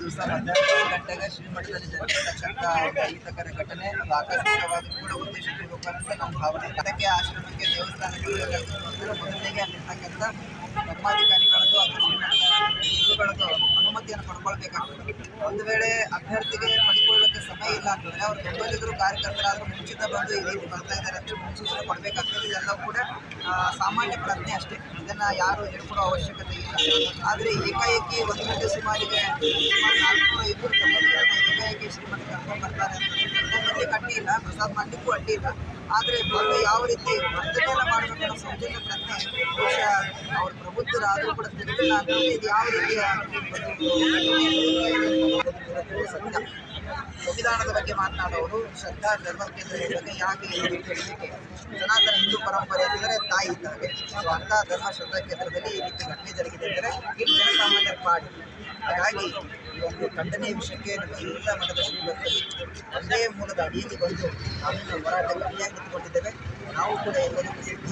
ದಿವಸ ಮಧ್ಯಾಹ್ನ ಗಂಟೆಗೆ ಶ್ರೀಮಠದಲ್ಲಿ ಜರುಗಿರ್ತಕ್ಕಂಥ ಅಹಿತಕರ ಘಟನೆ ಆಕಸ್ಮಿಕವಾಗಿ ಕೂಡ ಉದ್ದೇಶಪೂರ್ವಕ ನಮ್ಮ ಭಾವನೆ. ಅದಕ್ಕೆ ಆಶ್ರಮಕ್ಕೆ ದೇವಸ್ಥಾನಕ್ಕೆ ಮೊದಲಿಗೆ ಅಲ್ಲಿರ್ತಕ್ಕಂಥ ಧರ್ಮಾಧಿಕಾರಿಗಳದ್ದು ಹಾಗೂ ಶ್ರೀಮಠದ ಗುರುಗಳದ್ದು ಅನುಮತಿಯನ್ನು ಪಡ್ಕೊಳ್ಬೇಕಾಗ್ತದೆ. ಒಂದು ವೇಳೆ ಅಭ್ಯರ್ಥಿಗೆ ಪಡ್ಕೊಳ್ಳೋಕ್ಕೆ ಸಮಯ ಇಲ್ಲ ಅಂತಂದರೆ ಅವರು ಬೆಂಬಲಿಗರು ಕಾರ್ಯಕರ್ತರಾದರೂ ಮುಂಚಿತ ಬಂದು ಈ ರೀತಿ ಬರ್ತಾ ಇದ್ದಾರೆ ಅಂತ ಮುನ್ಸೂಚನೆ ಕೊಡಬೇಕಾಗ್ತದೆ. ಇದೆಲ್ಲ ಕೂಡ ಸಾಮಾನ್ಯ ಪ್ರಜ್ಞೆ ಅಷ್ಟೇ, ಇದನ್ನು ಯಾರು ಹೇಳ್ಕೊಡೋ ಅವಶ್ಯಕತೆ ಇಲ್ಲ. ಆದರೆ ಏಕಾಏಕಿ ಒಂದು ಗಂಟೆ ಸುಮಾರಿಗೆ 400-500 ಬೆಂಬಲಿಗರನ್ನು ಏಕಾಏಕಿ ಶ್ರೀಮಠ ಕರ್ಕೊಂಡು ಬರ್ತಾರೆ ಅಂತಂದರೆ ಕರ್ಕೊಂಡ್ಬರ್ಲಿಕ್ಕೆ ಅಡ್ಡಿ ಇಲ್ಲ, ಪ್ರಸಾದ ಮಾಡಲಿಕ್ಕೂ ಅಡ್ಡಿ ಇಲ್ಲ. ಆದರೆ ಬಂದು ಯಾವ ರೀತಿ ವರ್ತನೆಯನ್ನು ಮಾಡಬೇಕನ್ನೋ ಸೌಜನ್ಯ ಪ್ರಜ್ಞೆ ಬಹುಶಃ ಅವ್ರ ಪ್ರಬುದ್ಧರಾದರೂ ಕೂಡ ತಿಳಿದಿಲ್ಲ ಅಂತ. ಇದು ಯಾವ ರೀತಿಯ ಸಂವಿಧಾನದ ಬಗ್ಗೆ ಮಾತನಾಡೋರು ಶ್ರದ್ಧಾ ಧರ್ಮ ಕೇಂದ್ರಗಳ ಬಗ್ಗೆ ಯಾಕೆ ಹೇಳಿಕೆ ಸನಾತನ ಹಿಂದೂ ಪರಂಪರೆ ಅಂದರೆ ತಾಯಿ ಇದ್ದಾಗೆ. ಸೊ ಅಂಥ ಧರ್ಮ ಶ್ರದ್ಧಾ ಕೇಂದ್ರದಲ್ಲಿ ಈ ರೀತಿ ಘಟನೆ ಜರುಗಿದೆ ಅಂದರೆ ಇಲ್ಲಿ ಜನಸಾಮಾನ್ಯರ ಪಾಡು. ಹಾಗಾಗಿ ಈ ಒಂದು ಖಂಡನೆಯ ವಿಷಯಕ್ಕೆ ನಮ್ಮ ಜಿಲ್ಲಾ ಮಟ್ಟದ ಶ್ರೀಮಠದಲ್ಲಿ ಒಂದೇ ಮೂಲದ ಅಡಿಯಲ್ಲಿ ಬಂದು ನಾವಿನ್ನು ಹೋರಾಟಕ್ಕೆ ಅಡಿಯಾಗಿ ನಿಂತುಕೊಂಡಿದ್ದೇವೆ. ನಾವು ಕೂಡ ಎಲ್ಲರಿಗೂ ಸಿದ್ಧ.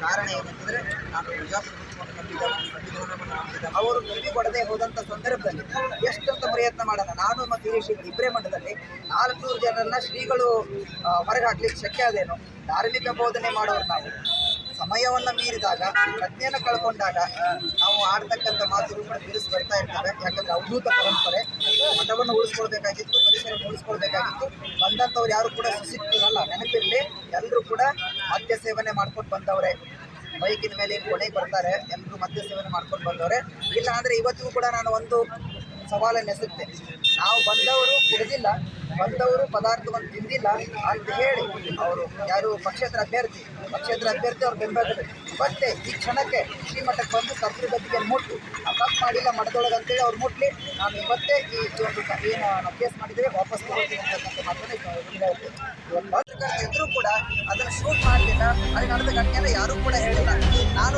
ಕಾರಣ ಏನಂತಂದರೆ ನಾನು ಪ್ರಜಾಪ್ರಭುತ್ವವನ್ನು ನಂಬಿದ್ದೇನೆ, ಸಂವಿಧಾನವನ್ನು ನಂಬಿದ್ದೇನೆ. ಅವರು ಕಿವಿಗೊಡದೆ ಹೋದಂಥ ಸಂದರ್ಭದಲ್ಲಿ ಎಷ್ಟಂತ ಪ್ರಯತ್ನ ಮಾಡೋಣ. ನಾನು ಮತ್ತು ಹಿರಿಯ ಇಬ್ಬರೇ ಮಠದಲ್ಲಿ 400 ಜನರನ್ನ ಶ್ರೀಗಳು ಹೊರಗೆ ಹಾಕ್ಲಿಕ್ಕೆ ಶಕ್ಯ ಅದೇನು? ಧಾರ್ಮಿಕ ಬೋಧನೆ ಮಾಡೋರು ನಾವು ಸಮಯವನ್ನು ಮೀರಿದಾಗ, ಪ್ರಜ್ಞೆಯನ್ನು ಕಳ್ಕೊಂಡಾಗ ನಾವು ಆಡ್ತಕ್ಕಂಥ ಮಾತುಗಳು ಕೂಡ ತಿಳಿಸಿ ಬರ್ತಾ ಇರ್ತವೆ. ಯಾಕಂದರೆ ಅವಧೂತ ಪರಂಪರೆ, ಮಠವನ್ನು ಉಳಿಸ್ಕೊಳ್ಬೇಕಾಗಿತ್ತು, ಪರಿಸರವನ್ನು ಉಳಿಸ್ಕೊಳ್ಬೇಕಾಗಿತ್ತು. ಬಂದಂಥವ್ರು ಯಾರು ಕೂಡ ಸುಸಿಕ್ತಿರಲ್ಲ. ನೆನಪಿರಲಿ, ಎಲ್ಲರೂ ಕೂಡ ಮದ್ಯ ಸೇವನೆ ಮಾಡ್ಕೊಂಡು ಬಂದವರೇ. ಬೈಕಿನ ಮೇಲೆ ಕೊನೆಗೆ ಬರ್ತಾರೆ, ಎಲ್ಲರೂ ಮದ್ಯ ಸೇವನೆ ಮಾಡ್ಕೊಂಡು ಬಂದವರೇ. ಇಲ್ಲ ಅಂದರೆ ಇವತ್ತಿಗೂ ಕೂಡ ನಾನು ಒಂದು ಸವಾಲನ್ನು ಎಸೆಯುತ್ತೇನೆ. ನಾವು ಬಂದವರು ಕುಡಿದಿಲ್ಲ, ಬಂದವರು ಪದಾರ್ಥವನ್ನು ತಿಂದಿಲ್ಲ ಅಂತ ಹೇಳಿ ಅವರು ಯಾರು ಪಕ್ಷೇತರ ಅಭ್ಯರ್ಥಿ ಅವ್ರು ಬೆಂಬಲಿಗರು ಮತ್ತೆ ಈ ಕ್ಷಣಕ್ಕೆ ಶ್ರೀಮಠಕ್ಕೆ ಬಂದು ಕರ್ತೃಗತಿಗೆ ಮುಟ್ಟು ತಪ್ಪು ಮಾಡಿಲ್ಲ ಮಠದೊಳಗೆ ಅಂತೇಳಿ ಅವ್ರು ಮುಟ್ಲಿ, ನಾನು ಇವತ್ತೇ ಈ ಒಂದು ಏನು ನಾವು ಕೇಸ್ ಮಾಡಿದ್ದೇವೆ ವಾಪಸ್ ತಗೊಳ್ತೀನಿ ಅಂತಕ್ಕಂಥ ಮಾತನ್ನು ಹೇಳ್ತೇವೆ. ಇವತ್ತು ಪತ್ರಕರ್ತ ಇದ್ರೂ ಕೂಡ ಅದನ್ನು ಶೂಟ್ ಮಾಡಲಿಲ್ಲ, ಅಲ್ಲಿ ನಡೆದ ಘಟನೆಯನ್ನು ಯಾರೂ ಕೂಡ ಹೇಳಿಲ್ಲ. ನಾನು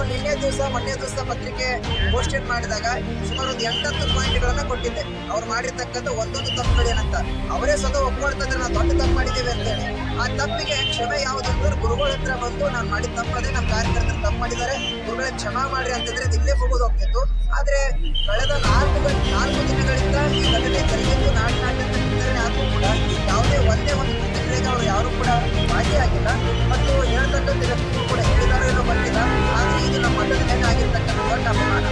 ಮೊನ್ನೆ ದಿವಸ ಪತ್ರಿಕೆ ಪೋಸ್ಟೆಡ್ ಮಾಡಿದಾಗ ಸುಮಾರು ಒಂದು 8-10 ಪಾಯಿಂಟ್ಗಳನ್ನು ಕೊಟ್ಟಿದ್ದೆ. ಅವ್ರು ಮಾಡಿರ್ತಕ್ಕಂಥ ಒಂದೊಂದು ತಪ್ಪುಗಳೇನಂತ ಅವರೇ ಸ್ವತಃ ಒಪ್ಕೊಳ್ತಿದ್ರೆ ನಾವು ದೊಡ್ಡ ತಪ್ಪು ಮಾಡಿದ್ದೇವೆ ಅಂತೇಳಿ. ಆ ತಪ್ಪಿಗೆ ಕ್ಷಮೆ ಯಾವುದಂದ್ರೆ ಗುರುಗಳ ಹತ್ರ ಬಂದು ನಾನು ಮಾಡಿದ ತಪ್ಪದೇ, ನಮ್ಮ ಕಾರ್ಯಕರ್ತರು ತಪ್ಪು ಮಾಡಿದ್ದಾರೆ, ಗುರುಗಳಿಗೆ ಕ್ಷಮಾ ಮಾಡ್ರಿ ಅಂತಂದ್ರೆ ಅದು ಇಲ್ಲೇ ಹೋಗೋದು ಹೋಗ್ತಿತ್ತು. ಆದರೆ ಕಳೆದ 4 ದಿನಗಳಿಂದ ಈ ಘಟನೆ ಜರುಗಿದ್ದು ನಾಡಿನಾದ್ಯಂತ ವಿತರಣೆ ಆದರೂ ಕೂಡ ಯಾವುದೇ ಒಂದೇ ಒಂದು ಪ್ರತಿಕ್ರಿಯೆಗೆ ಅವರು ಯಾರೂ ಕೂಡ ಭಾಗಿಯಾಗಿಲ್ಲ. ಮತ್ತು ಹೇಳ್ತಕ್ಕಂಥ ವ್ಯಕ್ತಿಗಳು ಕೂಡ ಹೇಳಿದಾರೋ ಏನೋ ಗೊತ್ತಿಲ್ಲ. ಆದರೆ ಇದು ನಮ್ಮ ಮಠದ ಮೇಲೆ ಆಗಿರ್ತಕ್ಕಂಥ ದೊಡ್ಡ ಅಪಮಾನ.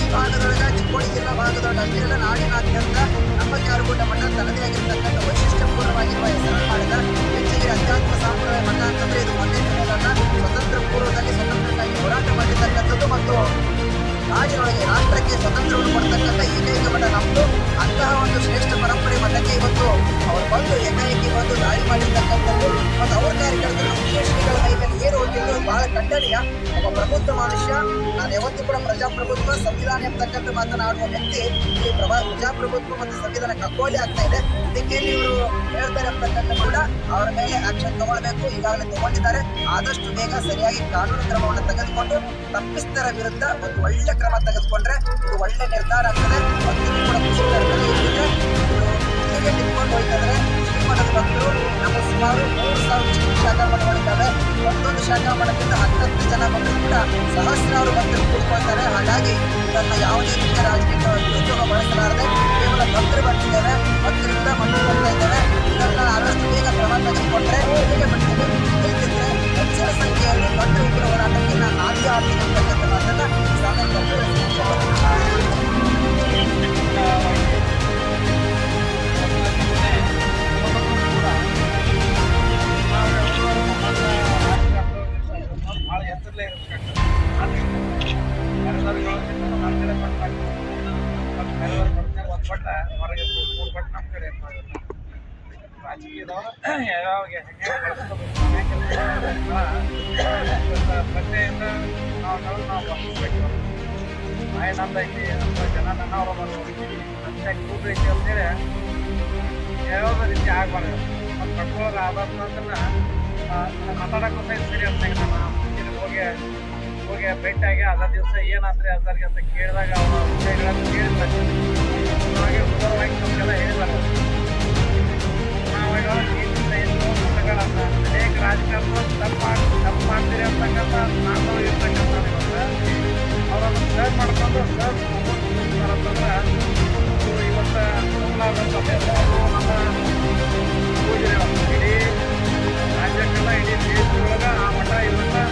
ಈ ಭಾಗದೊಳಗೆ ಚಿಕ್ಕೋಡಿ ಜಿಲ್ಲಾ ಭಾಗದೊಳಗೆ ಅಷ್ಟೇ ಅಲ್ಲ, ನಾಡಿನಾದ್ಯಂತ ನಮ್ಮ ಚಾರುಗುಡ್ಡ ಮಠ ತನ್ನದೇ ಆಗಿರ್ತಕ್ಕಂಥ ವೈಶಿಷ್ಟ್ಯಪೂರ್ಣವಾಗಿರುವ ಹೆಸರನ್ನು ಮಾಡಿದ ಹೆಚ್ಚಿಗೆ ಅಧ್ಯಾತ್ಮ ಸಂಪ್ರದಾಯ ಮಠ ಅಂತಂದರೆ ಇದು ಒಂದೇ ದಿನಗಳನ್ನ ಸ್ವತಂತ್ರ ಪೂರ್ವದಲ್ಲಿ ಸ್ವತಂತ್ರಕ್ಕಾಗಿ ಹೋರಾಟ ಮಾಡಿರ್ತಕ್ಕಂಥದ್ದು ಮತ್ತು ನಾಡಿನೊಳಗೆ ರಾಷ್ಟ್ರಕ್ಕೆ ಸ್ವತಂತ್ರವನ್ನು ಕೊಡ್ತಕ್ಕಂಥ ಏಕೈಕ ಮಠ ನಮ್ಮದು. ಅಂತಹ ಒಂದು ಶ್ರೇಷ್ಠ ಪರಂಪರೆ ಮಠಕ್ಕೆ ಇವತ್ತು ಅವರು ಬಂದು ಏಕಾಏಕಿ ಬಂದು ದಾಳಿ ಮಾಡಿರ್ತಕ್ಕಂಥದ್ದು ಮತ್ತು ಅವ್ರ ಕಾರ್ಯಕರ್ತರು ಮುಖ್ಯ ಶ್ರೀಗಳ ಮೈ ಮೇಲೆ ಏರು ಹೋಗಿದ್ದು ಬಹಳ ಖಂಡನೀಯ. ಒಬ್ಬ ಪ್ರಬುದ್ಧ ಮನುಷ್ಯ, ನಾನು ಯಾವತ್ತೂ ಕೂಡ ಪ್ರಜಾಪ್ರಭುತ್ವ ಸಂವಿಧಾನ ಎಂಬತಕ್ಕಂಥ ಮಾತನಾಡುವ ವ್ಯಕ್ತಿ ಈ ಪ್ರಜಾಪ್ರಭುತ್ವ ಮತ್ತು ಸಂವಿಧಾನ ಕಗ್ಗೋಲೆ ಆಗ್ತಾ ಇದೆ. ಇದಕ್ಕೆ ಇವರು ಹೇಳ್ತಾರೆ ಅಂತಕ್ಕಂಥ ಕೂಡ ಅವರ ಮೇಲೆ ಆಕ್ಷನ್ ತಗೊಳ್ಬೇಕು, ಈಗಾಗಲೇ ತಗೊಂಡಿದ್ದಾರೆ. ಆದಷ್ಟು ಬೇಗ ಸರಿಯಾಗಿ ಕಾನೂನು ಕ್ರಮವನ್ನು ತೆಗೆದುಕೊಂಡು ತಪ್ಪಿಸ್ತರ ವಿರುದ್ಧ ಒಂದು ಒಳ್ಳೆ ಕ್ರಮ ತೆಗೆದುಕೊಂಡ್ರೆ ಇದು ಒಳ್ಳೆ ನಿರ್ಧಾರ ಆಗ್ತದೆ. ಭಕ್ತರು ಕೂಡ ಖುಷಿ ಇರ್ತದೆ. ಹೀಗೆ ನಿಂತ್ಕೊಂಡು ಹೋಗ್ತಂದ್ರೆ ಶ್ರೀಮಠದ ಭಕ್ತರು ನಮ್ಮ ಸುಮಾರು 3000 ಶಾಖಾ ಮಠಗಳಿದ್ದಾವೆ. ಒಂದೊಂದು ಶಾಖಾ ಮಠದಿಂದ 10 ಜನ ಭಕ್ತರು ಕೂಡ ಸಹಸ್ರಾರು ಭಕ್ತರು ಕೂತ್ಕೊಳ್ತಾರೆ. ಹಾಗಾಗಿ ಇದನ್ನು ಯಾವುದೇ ರೀತಿಯ ರಾಜಕೀಯ ಉದ್ಯೋಗ ಬಳಸಲಾರದೆ ಕೇವಲ ಭಕ್ತರು ಬಂದಿದ್ದೇವೆ, ಭಕ್ತರಿಂದ ಮಠ ಬರ್ತಾ ಇದ್ದೇವೆ. ಇದನ್ನು ಆದಷ್ಟು ಬೇಗ ಕ್ರಮ ತೆಗೆದುಕೊಂಡ್ರೆ ಹೀಗೆ ಬಿಡ್ತೇವೆ. ಇಲ್ಲದಿದ್ದರೆ ಹೆಚ್ಚಿನ ಸಂಖ್ಯೆಯಲ್ಲಿ ಭಕ್ತರ ಉಗ್ರ ಹೋರಾಟಕ್ಕೆ ನಾನು ಆದ್ಯ ಆಗ್ತೀನಿ ಅಂತಕ್ಕಂಥ ಮಾತನ್ನು ಭಾಳ ಎತ್ತರಲೇ ಇರಬೇಕಾಗ್ತದೆ. ಕೊಟ್ಟ ಹೊರಗೆ 3 ಪಟ್ಟು ನಮ್ಮ ಕಡೆ ರಾಜಕೀಯದವರು ಯಾವಾಗ ಹೆಂಗೆ ಪ್ರಜ್ಞೆಯಿಂದ ನಾವು ಬರ್ಬೇಕು. ಏನಂತ ಐತಿ ಅಂತ ಜನ ನನ್ನವರು ಬರ್ಬೋದು ಅಂತ ಕೂಟ ಐತಿ ಅಂತೇಳಿ ಯಾವುದೇ ರೀತಿ ಆಗಬಾರ್ದು. ಮತ್ತು ಕಟ್ಕೊಳ್ಳೋದು ಆದಂತಂದ್ರೆ ಮಾತಾಡೋಕ್ಕೂ ಸರಿ ಅಂತ ನಾನು ಮುಂಚಿನ ಹೋಗಿ ಭೇಟಿಯಾಗಿ ಅದ ದಿವಸ ಏನಾದ್ರೆ ಅದರಿಗೆ ಅಂತ ಕೇಳಿದಾಗ ಅವರ ವಿಷಯಗಳನ್ನು ಕೇಳಿದ್ರೆ ಹಾಗೆ ಉದಾರವಾಗಿ ನಮಗೆಲ್ಲ ಹೇಳಿದ್ದಾರೆ. ನಾವಾಗ ಏನು ಪುಸ್ತಕಗಳನ್ನು ಅನೇಕ ರಾಜಕಾರಣ ತಪ್ಪು ಮಾಡ್ತೀರಿ ಅಂತಕ್ಕಂಥ ನಾನು ಇರ್ತಕ್ಕಂಥ ಅವರನ್ನು ಸರ್ಚ್ ಮಾಡ್ಕೊಂಡು ಸರ್ಚ್ ಅಂತಂದ್ರೆ ಇವತ್ತು ನಮ್ಮ ಪೂಜೆ ಇಡೀ ರಾಜ್ಯಕ್ಕೆಲ್ಲ ಇಡೀ ದೇಶದೊಳಗೆ ಆ ಮಠ ಇವತ್ತು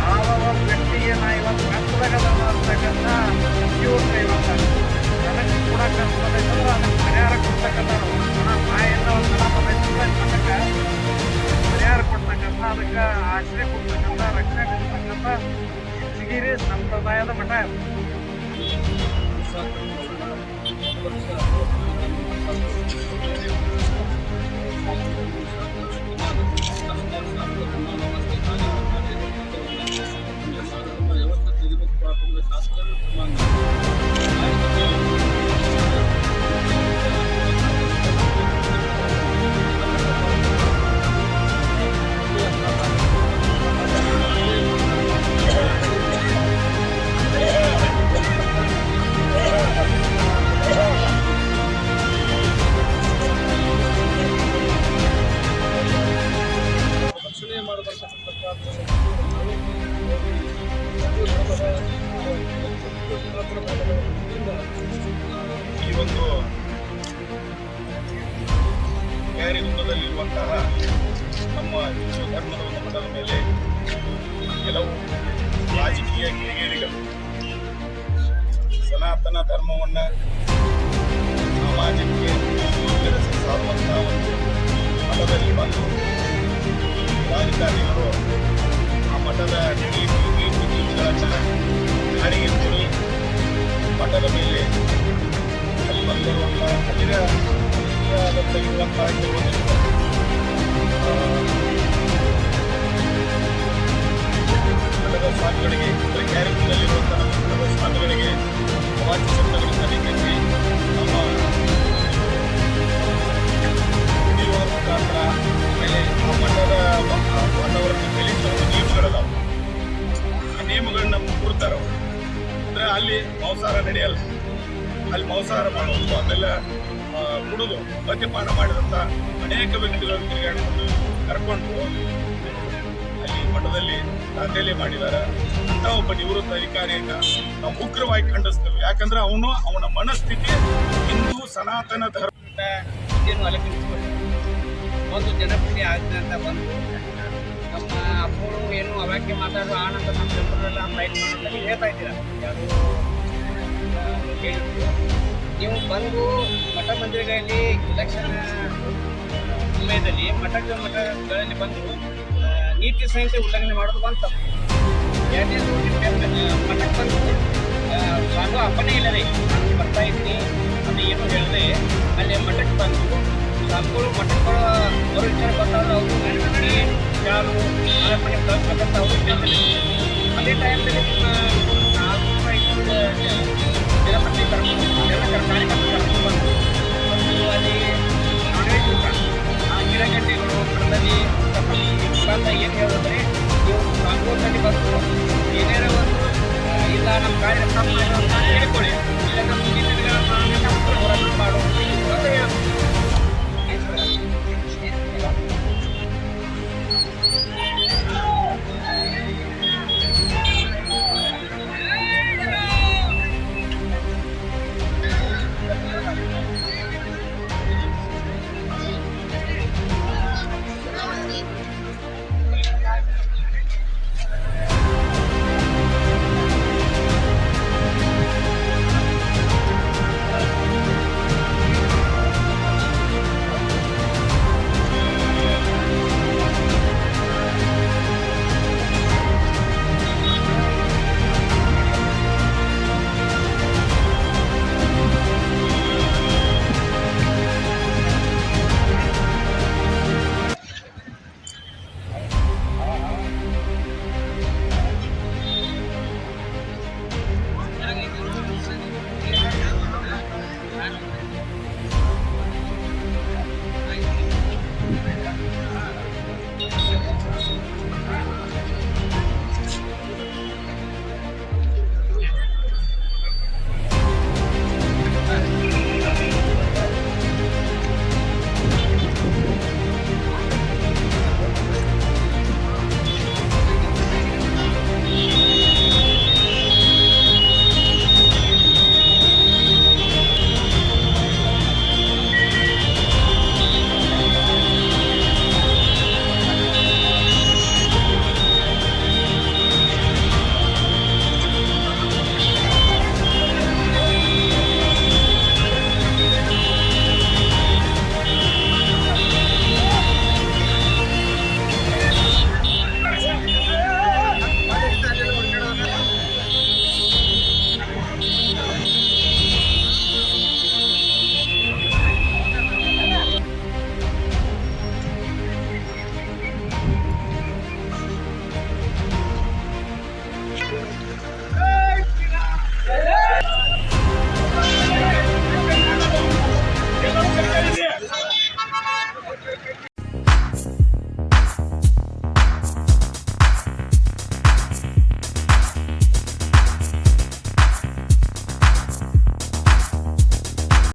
ಯಾವ ಒಂದು ವ್ಯಕ್ತಿಗೆ ನಾ ಇವತ್ತು ಕಷ್ಟದಾಗ ಅಂತಕ್ಕಂಥ ಜೀವನ ಇವತ್ತು ನನಗೆ ಕೊಡಕ್ಕಂತಂದ್ರೆ ಅದಕ್ಕೆ ಪರಿಹಾರ ಕೊಡ್ತಕ್ಕಂಥ ತಾಯಿಯಿಂದ ಒಂದು ಮಠಕ್ಕೆ ಪರಿಹಾರ ಕೊಡ್ತಕ್ಕಂಥ ಅದಕ್ಕೆ ಆಶ್ರಯ ಕೊಡ್ತಕ್ಕಂಥ ರಕ್ಷಣೆ ಕೊಡ್ತಕ್ಕಂಥ ಸಿಗಿರಿ ಸಂಪ್ರದಾಯದ ಮಠ. ಈ ಒಂದು ಗ್ಯಾರಿಗುಂದದಲ್ಲಿರುವಂತಹ ನಮ್ಮ ಹಿಂದೂ ಧರ್ಮದ ಒಂದು ಮಠದ ಮೇಲೆ ಕೆಲವು ರಾಜಕೀಯ ಕಿಡಿಗೇಡಿಗಳು ಸನಾತನ ಧರ್ಮವನ್ನು ಸಮಾಜಕ್ಕೆ ಬೆಳೆಸಿ ಸಾರುವಂತಹ ಒಂದು ಮಠದಲ್ಲಿ ಬಂದು ರಾಜಕಾರಣಿಗಳು ಆ ಮಠದ ನೀತಿಗಳನ್ನು ಗಾಡಿಗೆ ಕೊಡಿ ಮಠದ ಮೇಲೆ ಅಲ್ಲಿ ಬಂದಿರುವಂಥ ಇರುವಂತಹ ಕೆಲವೊಂದಿಷ್ಟು ಮಠದ ಸ್ವಾಮಿಗಳಿಗೆ ಕ್ಯಾರಿಪುರದಲ್ಲಿರುವಂತಹ ಮಠದ ಸ್ವಾಮಿಗಳಿಗೆ ಅವಾಚ್ಯ ಶಬ್ದಗಳಿಂದ ನಿಂದಿಸಿ ನಮ್ಮ ಹಿಡಿಯುವ ಮುಖಾಂತರ ಆಮೇಲೆ ಆ ಮಠದ ವಾತಾವರಣದ ಮೇಲೆ ಕೆಲವು ನಿಯಮಗಳಿದಾವೆ. ಆ ನಿಯಮಗಳನ್ನ ಮುರಿತಾರ. ಅಂದರೆ ಅಲ್ಲಿ ಮಾಂಸಾಹಾರ ನಡೆಯಲ್ಲ, ಅಲ್ಲಿ ಮಾಂಸಾಹಾರ ಮಾಡೋದು ಆಮೇಲೆ ಕುಡಿದು ಮದ್ಯಪಾನ ಮಾಡಿದಂಥ ಅನೇಕ ವ್ಯಕ್ತಿಗಳನ್ನು ತಿರುಗಾಡಿಕೊಂಡು ಕರ್ಕೊಂಡು ಅಲ್ಲಿ ಮಠದಲ್ಲಿ ದಾಖಲೆ ಮಾಡಿದ್ದಾರೆ. ಅಂತ ಒಬ್ಬ ನಿವೃತ್ತ ಅಧಿಕಾರಿಯನ್ನ ನಾವು ಉಗ್ರವಾಗಿ ಖಂಡಿಸ್ತೇವೆ. ಯಾಕಂದ್ರೆ ಅವನ ಮನಸ್ಥಿತಿ ಹಿಂದೂ ಸನಾತನ ಧರ್ಮ ಏನು ಅಲಂಕರಿಸಿಕೊಂಡು ಒಂದು ಜನಪ್ರಿಯ ಆಜ್ಞೆ ಅಂತ ಬಂದು ನಮ್ಮ ಅಪ್ಪರು ಏನು ಅವಾಕ್ಯ ಮಾತಾಡುವ ಆನಂದ ನಮ್ಮ ಜನರೆಲ್ಲ ಫೈಟ್ ಮಾಡೋದ್ರಲ್ಲಿ ಹೇಳ್ತಾ ಇದ್ದೀರಾ. ಯಾರು ಹೇಳಿದ್ರು ನೀವು ಬಂದು ಮಠ ಮಂದಿರಗಳಲ್ಲಿ ಇಲೆಕ್ಷನ್ ಸಮಯದಲ್ಲಿ ಮಠಗಳಲ್ಲಿ ಬಂದು ನೀತಿ ಸಂಹಿತೆ ಉಲ್ಲಂಘನೆ ಮಾಡೋದು ಬಂತು. ಎರಡನೇದು ಮಠಕ್ಕೆ ಬಂದು ಸ್ವಾಮಿ ಅಪ್ಪನೇ ಇಲ್ಲದೆ ನಾನು ಬರ್ತಾ ಇದ್ದೀನಿ ಅದು ಏನು ಹೇಳಿದೆ ಅಲ್ಲಿ ಮಠಕ್ಕೆ ಬಂದು ಸ್ವಾಮಿಗಳು ಮಠಕ್ಕೆ ಬರೋ ವಿಚಾರ ಬರ್ತಾವ್ರೆ. ಅವರು ಮನೆ ಯಾರು ಮನೆ ಕಳ್ಸ್ಬೇಕಂತ ಅವರು ಕೇಳ್ತಾರೆ. ಅದೇ ಟೈಮ್ದಲ್ಲಿ ನಿಮ್ಮ 400-500 ಜನಪಟ್ಟಿ ಕಾರ್ಯಕ್ರಮ ಕರ್ಕೊಂಡು ಬಂದು ಅಲ್ಲಿ ನಾನ್ವೆಜ್ ಊಟ ಗಿಡಗಂಟೆಗಳು ಮಠದಲ್ಲಿ ಅಂತ ಏನು ಹೇಳಿದ್ರೆ ನೀವು ಸ್ವಾಮಿಗಳಲ್ಲಿ ಬಂದು ಏನೇನೋ ಒಂದು ಇಲ್ಲ ನಮ್ಮ ಕಾರ್ಯಕ್ರಮ ಹೇಳಿಕೊಳ್ಳಿ ಇಲ್ಲ ನಮ್ಮ ನೀತಿಗಳನ್ನು ಹೋರಾಟ ಮಾಡೋದು ಅಂತ